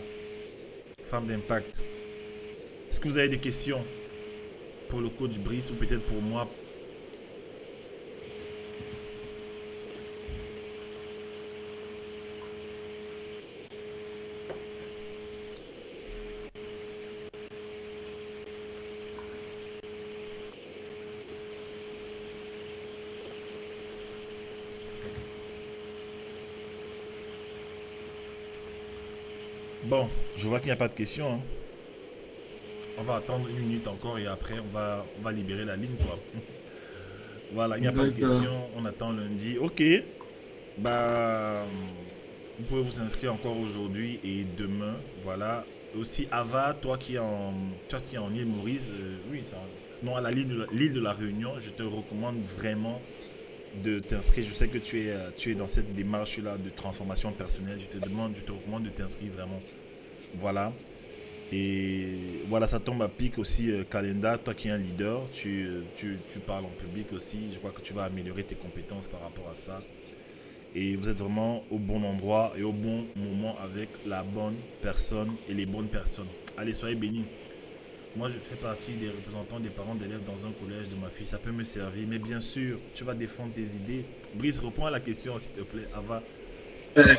Femme d'impact. Est-ce que vous avez des questions pour le coach Brice ou peut-être pour moi? Bon, je vois qu'il n'y a pas de questions. Hein. On va attendre 1 minute encore et après on va libérer la ligne quoi. Voilà, il n'y a pas de questions. On attend lundi. Ok. Bah, vous pouvez vous inscrire encore aujourd'hui et demain. Voilà. Aussi Ava, toi qui es en île Maurice, oui, ça, non à l'île de la Réunion, je te recommande vraiment de t'inscrire. Je sais que tu es dans cette démarche-là de transformation personnelle. Je te recommande de t'inscrire vraiment. Voilà. Et voilà, ça tombe à pic aussi, Kalenda, toi qui es un leader, tu parles en public aussi. Je crois que tu vas améliorer tes compétences par rapport à ça. Et vous êtes vraiment au bon endroit et au bon moment avec la bonne personne et les bonnes personnes. Allez, soyez bénis. Moi, je fais partie des représentants des parents d'élèves dans un collège de ma fille. Ça peut me servir. Mais bien sûr, tu vas défendre tes idées. Brice, réponds à la question, s'il te plaît. Ava.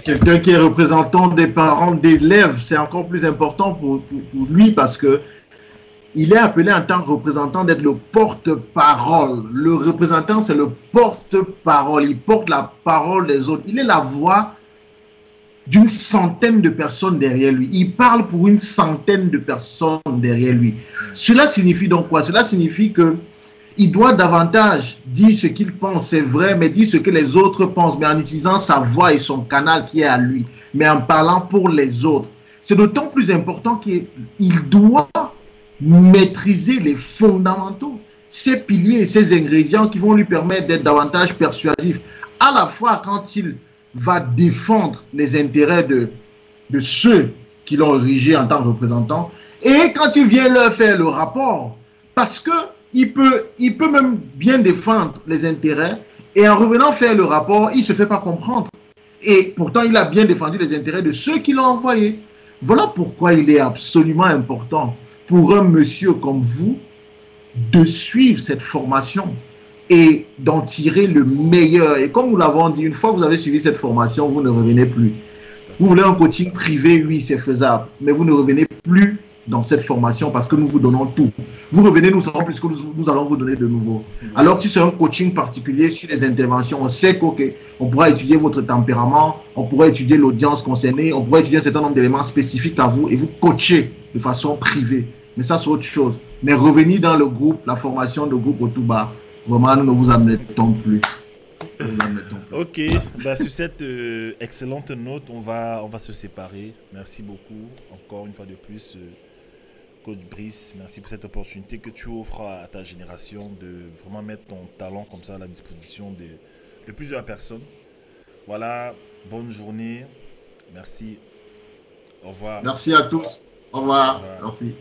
Quelqu'un qui est représentant des parents d'élèves, c'est encore plus important pour lui parce que il est appelé en tant que représentant d'être le porte-parole. Le représentant, c'est le porte-parole. Il porte la parole des autres. Il est la voix d'une centaine de personnes derrière lui. Il parle pour une centaine de personnes derrière lui. Cela signifie donc quoi? Cela signifie que il doit davantage dire ce qu'il pense, c'est vrai, mais dire ce que les autres pensent, mais en utilisant sa voix et son canal qui est à lui, mais en parlant pour les autres. C'est d'autant plus important qu'il doit maîtriser les fondamentaux, ces piliers et ces ingrédients qui vont lui permettre d'être davantage persuasif, à la fois quand il va défendre les intérêts de ceux qui l'ont érigé en tant que représentant, et quand il vient leur faire le rapport, parce que il peut même bien défendre les intérêts et en revenant faire le rapport, il ne se fait pas comprendre. Et pourtant, il a bien défendu les intérêts de ceux qui l'ont envoyé. Voilà pourquoi il est absolument important pour un monsieur comme vous de suivre cette formation et d'en tirer le meilleur. Et comme nous l'avons dit, une fois que vous avez suivi cette formation, vous ne revenez plus. Vous voulez un coaching privé, oui, c'est faisable, mais vous ne revenez plus dans cette formation parce que nous vous donnons tout. Vous revenez, nous savons plus que nous allons vous donner de nouveau. Alors si c'est un coaching particulier sur les interventions, on sait qu'on pourra étudier votre tempérament, on pourra étudier l'audience concernée, on pourra étudier un certain nombre d'éléments spécifiques à vous et vous coacher de façon privée. Mais ça, c'est autre chose. Mais revenir dans le groupe, la formation de groupe au tout bas, vraiment, nous ne vous admettons plus. Ok, bah, sur cette excellente note, on va se séparer. Merci beaucoup, encore une fois de plus, Coach Brice. Merci pour cette opportunité que tu offres à ta génération de vraiment mettre ton talent comme ça à la disposition de plusieurs personnes. Voilà, bonne journée. Merci. Au revoir. Merci à tous. Au revoir. Merci.